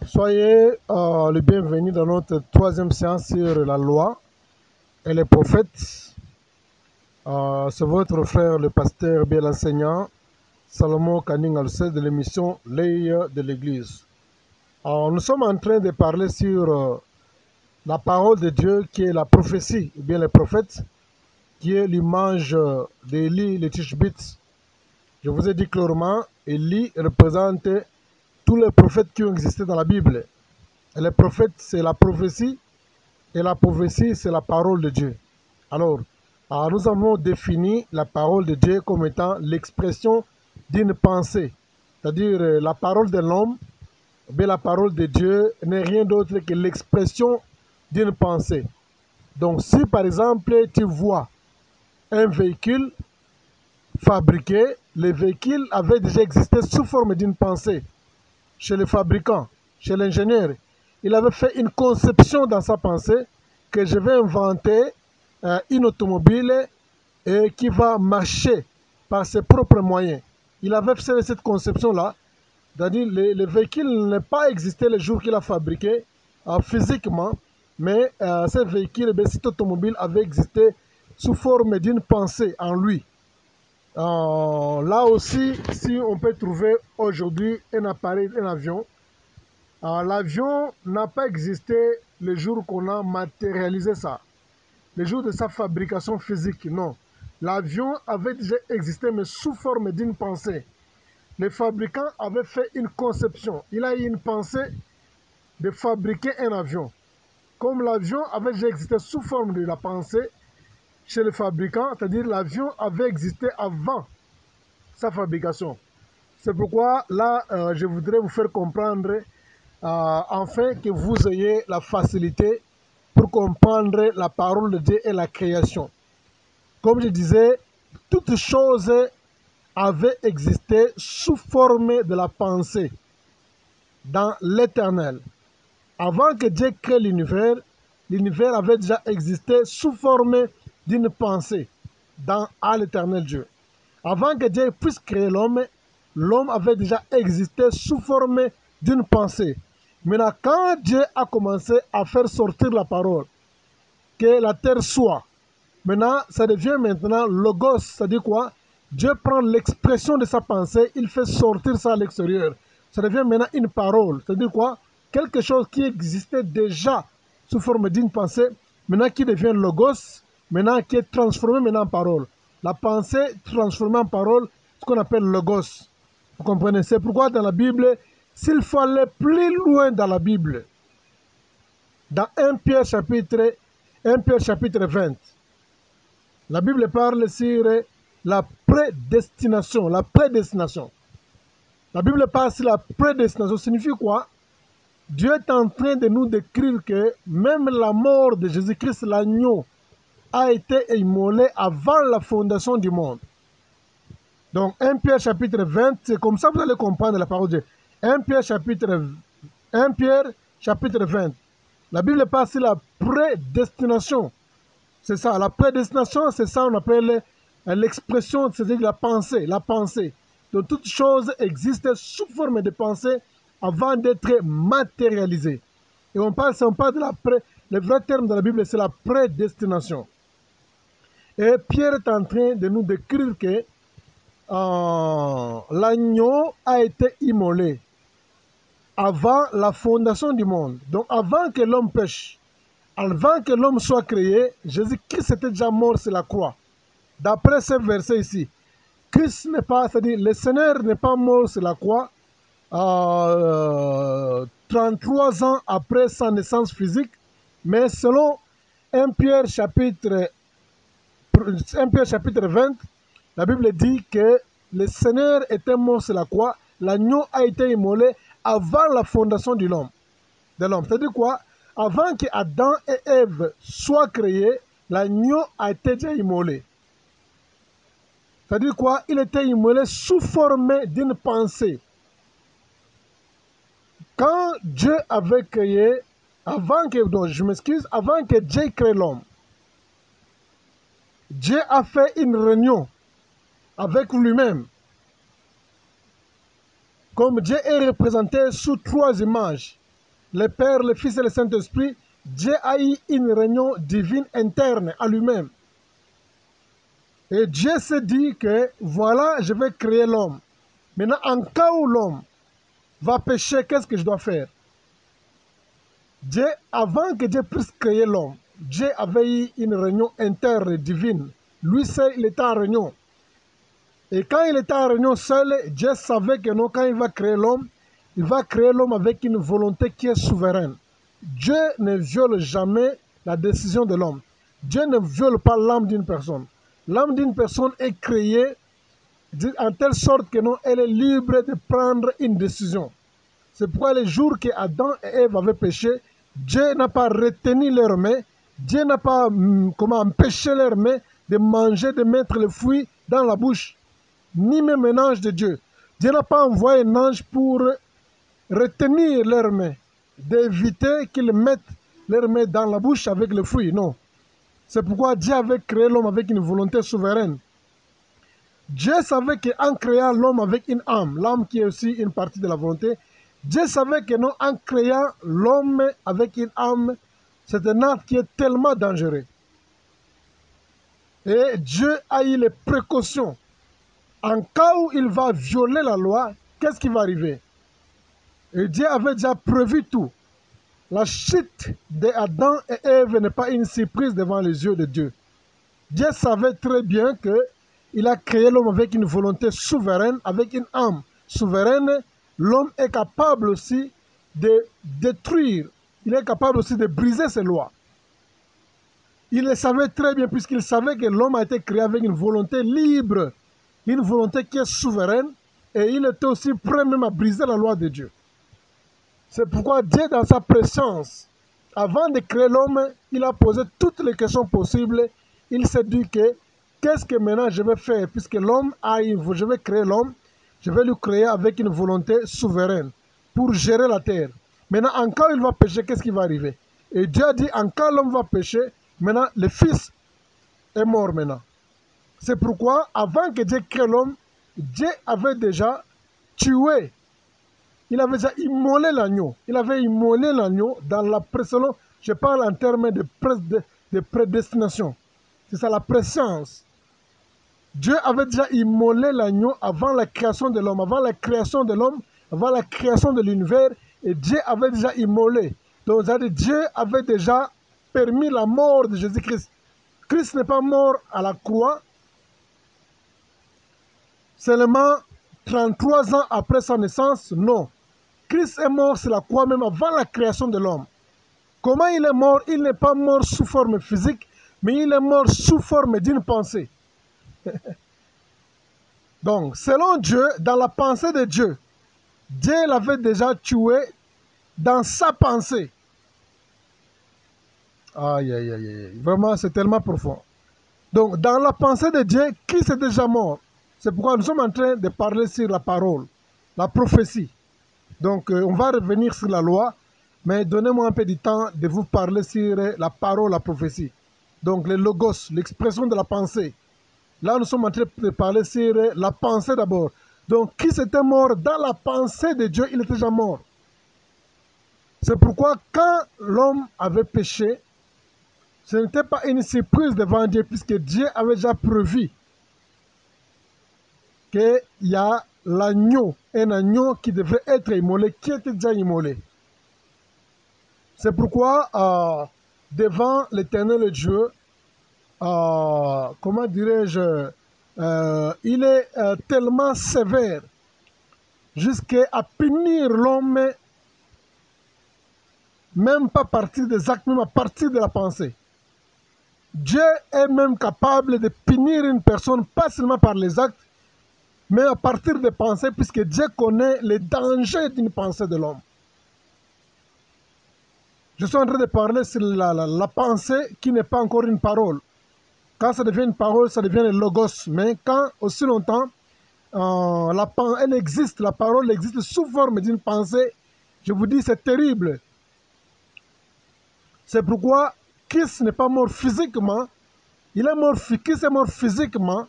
Soyez les bienvenus dans notre troisième séance sur la loi et les prophètes. C'est votre frère, le pasteur bien l'enseignant, Salomon Kaning Alcé de l'émission L'œil de l'Église. Nous sommes en train de parler sur la parole de Dieu qui est la prophétie, ou bien les prophètes, qui est l'image d'Élie, le Tishbite. Je vous ai dit clairement, Élie représente tous les prophètes qui ont existé dans la Bible. Et les prophètes, c'est la prophétie, et la prophétie, c'est la parole de Dieu. Alors, nous avons défini la parole de Dieu comme étant l'expression d'une pensée. C'est-à-dire, la parole de l'homme, mais la parole de Dieu n'est rien d'autre que l'expression d'une pensée. Donc, si par exemple, tu vois un véhicule fabriqué, le véhicule avait déjà existé sous forme d'une pensée chez le fabricant, chez l'ingénieur. Il avait fait une conception dans sa pensée que je vais inventer une automobile qui va marcher par ses propres moyens. Il avait fait cette conception-là, c'est-à-dire le véhicule n'a pas existé le jour qu'il a fabriqué physiquement, mais ce véhicule, cette automobile avait existé sous forme d'une pensée en lui. Là aussi, si on peut trouver aujourd'hui un appareil, un avion, l'avion n'a pas existé le jour qu'on a matérialisé ça, le jour de sa fabrication physique, non. L'avion avait déjà existé, mais sous forme d'une pensée. Le fabricant avait fait une conception. Il a eu une pensée de fabriquer un avion. Comme l'avion avait déjà existé sous forme de la pensée chez le fabricant, c'est-à-dire l'avion avait existé avant sa fabrication. C'est pourquoi là, je voudrais vous faire comprendre afin que vous ayez la facilité pour comprendre la parole de Dieu et la création. Comme je disais, toutes choses avaient existé sous forme de la pensée dans l'éternel. Avant que Dieu crée l'univers, l'univers avait déjà existé sous forme d'une pensée à l'éternel Dieu. Avant que Dieu puisse créer l'homme, l'homme avait déjà existé sous forme d'une pensée. Maintenant, quand Dieu a commencé à faire sortir la parole, que la terre soit, maintenant, ça devient maintenant logos, c'est-à-dire quoi? Dieu prend l'expression de sa pensée, il fait sortir ça à l'extérieur. Ça devient maintenant une parole, c'est-à-dire quoi? Quelque chose qui existait déjà sous forme d'une pensée, maintenant qui devient logos, maintenant qui est transformé maintenant en parole. La pensée transformée en parole, ce qu'on appelle logos. Vous comprenez? C'est pourquoi dans la Bible, s'il faut aller plus loin dans la Bible, dans 1 Pierre chapitre 20, la Bible parle sur la prédestination. La prédestination. La Bible parle sur la prédestination. Ça signifie quoi? Dieu est en train de nous décrire que même la mort de Jésus-Christ, l'agneau, a été immolé avant la fondation du monde. Donc 1 Pierre chapitre 20, c'est comme ça que vous allez comprendre la parole de Dieu. 1 Pierre chapitre 20. La Bible parle sur la prédestination. C'est ça, la prédestination, c'est ça qu'on appelle l'expression, c'est-à-dire la pensée, la pensée. Donc toute chose existe sous forme de pensée avant d'être matérialisée. Et on parle de le vrai terme de la Bible, c'est la prédestination. Et Pierre est en train de nous décrire que l'agneau a été immolé avant la fondation du monde. Donc avant que l'homme pêche, avant que l'homme soit créé, Jésus-Christ était déjà mort sur la croix. D'après ce verset ici, Christ n'est pas, c'est-à-dire le Seigneur n'est pas mort sur la croix 33 ans après sa naissance physique, mais selon 1 Pierre chapitre 20, la Bible dit que le Seigneur était mort sur la croix, l'agneau a été immolé avant la fondation de l'homme. C'est-à-dire quoi? Avant que Adam et Ève soient créés, l'agneau a été déjà immolé. C'est-à-dire quoi? Il était immolé sous forme d'une pensée. Quand Dieu avait créé, avant que Dieu crée l'homme, Dieu a fait une réunion avec lui-même. Comme Dieu est représenté sous 3 images. le Père, le Fils et le Saint-Esprit, Dieu a eu une réunion divine interne à lui-même. Et Dieu s'est dit que voilà, je vais créer l'homme. Maintenant, en cas où l'homme va pécher, qu'est-ce que je dois faire? Dieu, avant que Dieu puisse créer l'homme, Dieu avait eu une réunion interne divine. Lui seul, il était en réunion. Et quand il était en réunion seul, Dieu savait que non, quand il va créer l'homme, il va créer l'homme avec une volonté qui est souveraine. Dieu ne viole jamais la décision de l'homme. Dieu ne viole pas l'âme d'une personne. L'âme d'une personne est créée en telle sorte que non, elle est libre de prendre une décision. C'est pourquoi les jours que Adam et Ève avaient péché, Dieu n'a pas retenu leurs mains, Dieu n'a pas empêché leurs mains de manger, de mettre le fruit dans la bouche, ni même un ange de Dieu. Dieu n'a pas envoyé un ange pour retenir leurs mains, d'éviter qu'ils mettent leurs mains dans la bouche avec le fruit, non. C'est pourquoi Dieu avait créé l'homme avec une volonté souveraine. Dieu savait qu'en créant l'homme avec une âme, l'âme qui est aussi une partie de la volonté, Dieu savait que non, en créant l'homme avec une âme, c'est un acte qui est tellement dangereux. Et Dieu a eu les précautions. En cas où il va violer la loi, qu'est-ce qui va arriver? Et Dieu avait déjà prévu tout. La chute d'Adam et Ève n'est pas une surprise devant les yeux de Dieu. Dieu savait très bien qu'il a créé l'homme avec une volonté souveraine, avec une âme souveraine. L'homme est capable aussi de détruire, il est capable aussi de briser ses lois. Il le savait très bien puisqu'il savait que l'homme a été créé avec une volonté libre, une volonté qui est souveraine, et il était aussi prêt même à briser la loi de Dieu. C'est pourquoi Dieu, dans sa préscience, avant de créer l'homme, il a posé toutes les questions possibles. Il s'est dit que, qu'est-ce que maintenant je vais faire? Puisque l'homme je vais créer l'homme, je vais le créer avec une volonté souveraine pour gérer la terre. Maintenant, en cas où il va pécher, qu'est-ce qui va arriver? Et Dieu a dit, en cas où l'homme va pécher, maintenant, le Fils est mort maintenant. C'est pourquoi, avant que Dieu crée l'homme, Dieu avait déjà tué. Il avait déjà immolé l'agneau. Il avait immolé l'agneau dans la présence. Je parle en termes de prédestination. C'est ça la préscience. Dieu avait déjà immolé l'agneau avant la création de l'homme, avant la création de l'homme, avant la création de l'univers. Et Dieu avait déjà immolé. Donc, Dieu avait déjà permis la mort de Jésus-Christ. Christ n'est pas mort à la croix seulement 33 ans après sa naissance, non. Christ est mort sur la croix même avant la création de l'homme. Comment il est mort? Il n'est pas mort sous forme physique, mais il est mort sous forme d'une pensée. Donc, selon Dieu, dans la pensée de Dieu, Dieu l'avait déjà tué dans sa pensée. Aïe, aïe, aïe, aïe. Vraiment, c'est tellement profond. Donc, dans la pensée de Dieu, Christ est déjà mort. C'est pourquoi nous sommes en train de parler sur la parole, la prophétie. Donc, on va revenir sur la loi, mais donnez-moi un peu du temps de vous parler sur la parole, la prophétie. Donc, le logos, l'expression de la pensée. Là, nous sommes en train de parler sur la pensée d'abord. Donc, Christ était mort dans la pensée de Dieu, il était déjà mort. C'est pourquoi, quand l'homme avait péché, ce n'était pas une surprise devant Dieu, puisque Dieu avait déjà prévu qu'il y a l'agneau, un agneau qui devrait être immolé, qui était déjà immolé. C'est pourquoi, devant l'Éternel Dieu, comment dirais-je, il est tellement sévère jusqu'à punir l'homme, même pas à partir des actes, même à partir de la pensée. Dieu est même capable de punir une personne, pas seulement par les actes, mais à partir des pensées, puisque Dieu connaît les dangers d'une pensée de l'homme. Je suis en train de parler sur la pensée qui n'est pas encore une parole. Quand ça devient une parole, ça devient le logos. Mais quand aussi longtemps, elle existe, la parole existe sous forme d'une pensée, je vous dis, c'est terrible. C'est pourquoi Christ n'est pas mort physiquement. Christ est mort physiquement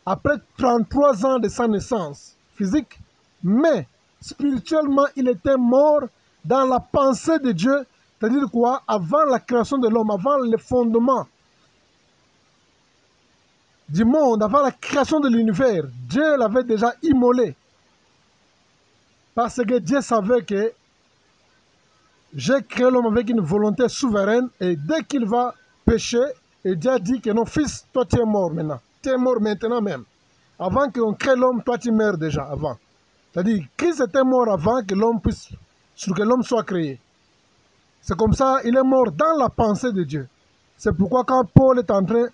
après 33 ans de sa naissance physique. Mais spirituellement, il était mort dans la pensée de Dieu, c'est-à-dire quoi? Avant la création de l'homme, avant le fondement du monde, avant la création de l'univers, Dieu l'avait déjà immolé. Parce que Dieu savait que j'ai créé l'homme avec une volonté souveraine et dès qu'il va pécher, et Dieu a dit que non, fils, toi tu es mort maintenant. Tu es mort maintenant même. Avant qu'on crée l'homme, toi tu meurs déjà avant. C'est-à-dire, Christ était mort avant que l'homme puisse, sur que l'homme soit créé. C'est comme ça, il est mort dans la pensée de Dieu. C'est pourquoi quand Paul est en train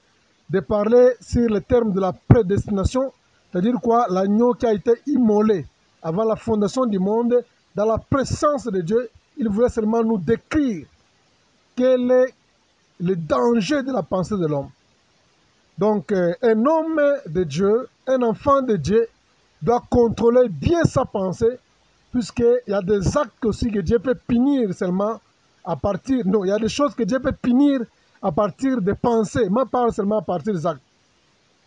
de parler sur le terme de la prédestination, c'est-à-dire quoi? L'agneau qui a été immolé avant la fondation du monde, dans la présence de Dieu, il voulait seulement nous décrire quel est le danger de la pensée de l'homme. Donc, un homme de Dieu, un enfant de Dieu, doit contrôler bien sa pensée, puisqu'il y a des actes aussi que Dieu peut punir seulement à partir... Non, il y a des choses que Dieu peut punir à partir des pensées, mais pas seulement à partir des actes.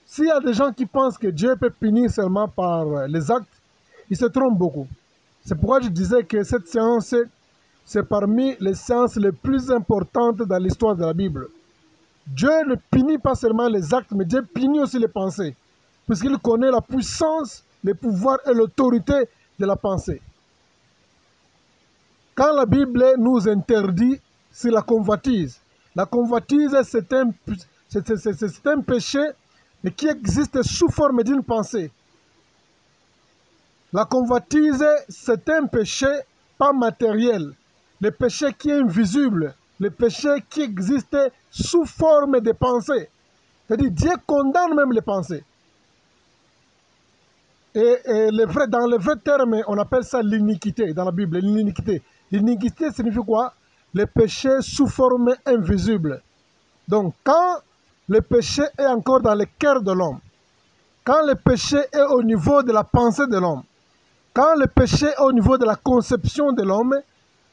S'il y a des gens qui pensent que Dieu peut punir seulement par les actes, ils se trompent beaucoup. C'est pourquoi je disais que cette séance, c'est parmi les séances les plus importantes dans l'histoire de la Bible. Dieu ne punit pas seulement les actes, mais Dieu punit aussi les pensées, puisqu'il connaît la puissance, le pouvoir et l'autorité de la pensée. Quand la Bible nous interdit sur la convoitise c'est un péché mais qui existe sous forme d'une pensée. La convoitise, c'est un péché pas matériel, le péché qui est invisible, le péché qui existe sous forme de pensée. C'est-à-dire, Dieu condamne même les pensées. Et dans le vrai terme, on appelle ça l'iniquité dans la Bible, l'iniquité. L'iniquité signifie quoi? Le péché sous forme invisible. Donc, quand le péché est encore dans le cœur de l'homme, quand le péché est au niveau de la pensée de l'homme, quand le péché est au niveau de la conception de l'homme,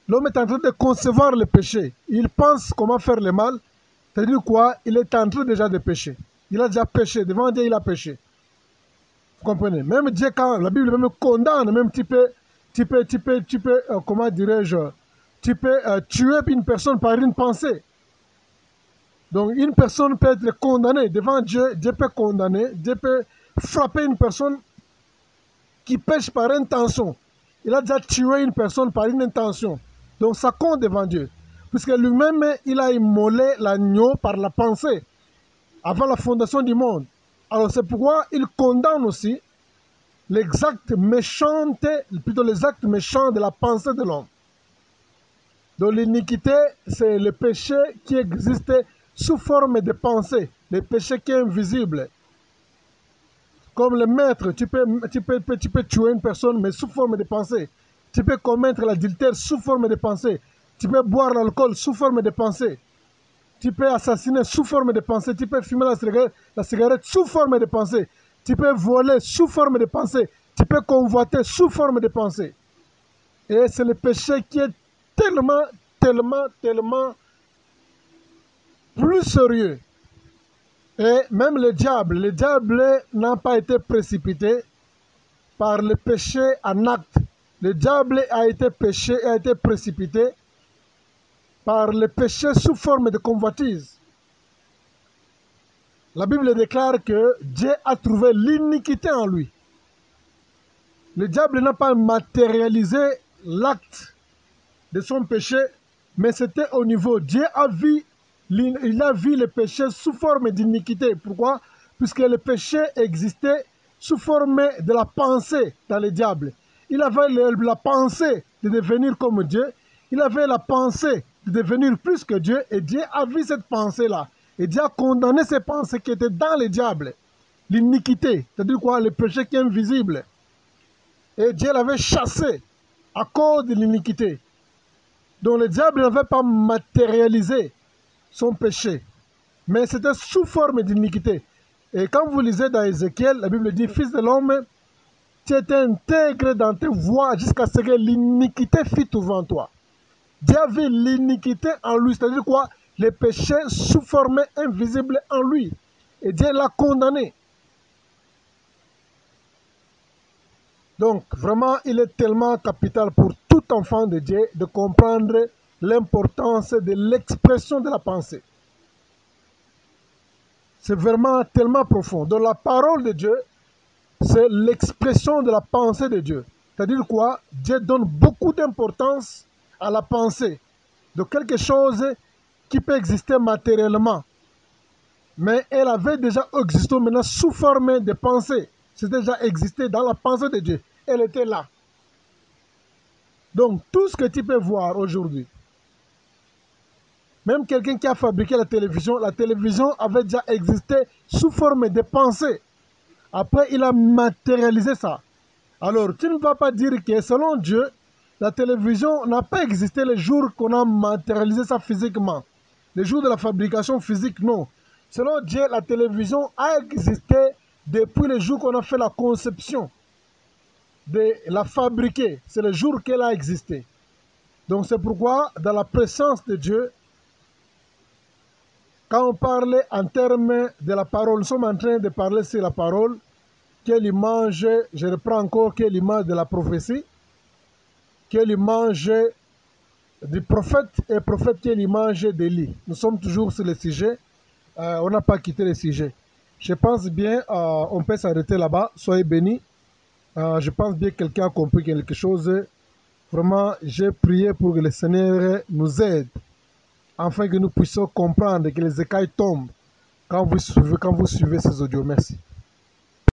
l'homme est en train de concevoir le péché. Il pense comment faire le mal. C'est-à-dire quoi? Il est en train déjà de pécher. Il a déjà péché. Devant Dieu, il a péché. Vous comprenez? Même Dieu, quand la Bible même condamne, même comment dirais-je, tu peux tuer une personne par une pensée. Donc une personne peut être condamnée devant Dieu. Dieu peut condamner. Dieu peut frapper une personne qui pêche par intention. Il a déjà tué une personne par une intention. Donc ça compte devant Dieu. Puisque lui-même, il a immolé l'agneau par la pensée avant la fondation du monde. Alors c'est pourquoi il condamne aussi les actes méchants de la pensée de l'homme. Donc l'iniquité, c'est le péché qui existe sous forme de pensée, le péché qui est invisible. Comme le maître, tu peux tuer une personne, mais sous forme de pensée. Tu peux commettre l'adultère sous forme de pensée. Tu peux boire l'alcool sous forme de pensée. Tu peux assassiner sous forme de pensée. Tu peux fumer la cigarette sous forme de pensée. Tu peux voler sous forme de pensée. Tu peux convoiter sous forme de pensée. Et c'est le péché qui est tellement plus sérieux. Et même le diable n'a pas été précipité par le péché en acte. Le diable a été précipité par le péché sous forme de convoitise. La Bible déclare que Dieu a trouvé l'iniquité en lui. Le diable n'a pas matérialisé l'acte de son péché, mais c'était au niveau. Dieu a vu, il a vu le péché sous forme d'iniquité. Pourquoi? Puisque le péché existait sous forme de la pensée dans le diable. Il avait la pensée de devenir comme Dieu. Il avait la pensée de devenir plus que Dieu. Et Dieu a vu cette pensée-là. Et Dieu a condamné ces pensées qui étaient dans le diable. L'iniquité, c'est-à-dire quoi? Le péché qui est invisible. Et Dieu l'avait chassé à cause de l'iniquité. Donc le diable n'avait pas matérialisé son péché, mais c'était sous forme d'iniquité. Et quand vous lisez dans Ézéchiel, la Bible dit, Fils de l'homme, tu étais intégré dans tes voies jusqu'à ce que l'iniquité fît devant toi. Dieu avait l'iniquité en lui, c'est-à-dire quoi? Le péché sous forme invisible en lui. Et Dieu l'a condamné. Donc, vraiment, il est tellement capital pour tout tout enfant de Dieu de comprendre l'importance de l'expression de la pensée. C'est vraiment tellement profond. Donc la parole de Dieu, c'est l'expression de la pensée de Dieu. C'est-à-dire quoi? Dieu donne beaucoup d'importance à la pensée de quelque chose qui peut exister matériellement. Mais elle avait déjà existé maintenant sous forme de pensée. C'était déjà existé dans la pensée de Dieu. Elle était là. Donc tout ce que tu peux voir aujourd'hui, même quelqu'un qui a fabriqué la télévision avait déjà existé sous forme de pensée. Après, il a matérialisé ça. Alors, tu ne vas pas dire que selon Dieu, la télévision n'a pas existé le jour qu'on a matérialisé ça physiquement. Le jour de la fabrication physique, non. Selon Dieu, la télévision a existé depuis le jour qu'on a fait la conception de la fabriquer. C'est le jour qu'elle a existé. Donc c'est pourquoi, dans la présence de Dieu, quand on parle en termes de la parole, nous sommes en train de parler sur la parole, qui est l'image, je reprends encore, qui est l'image de la prophétie, qui est l'image du prophète, et prophète qui est l'image d'Élie. Nous sommes toujours sur le sujet, on n'a pas quitté le sujet. Je pense bien, on peut s'arrêter là-bas, soyez bénis. Je pense bien que quelqu'un a compris quelque chose. Vraiment, j'ai prié pour que le Seigneur nous aide, afin que nous puissions comprendre que les écailles tombent quand vous suivez ces audios. Merci.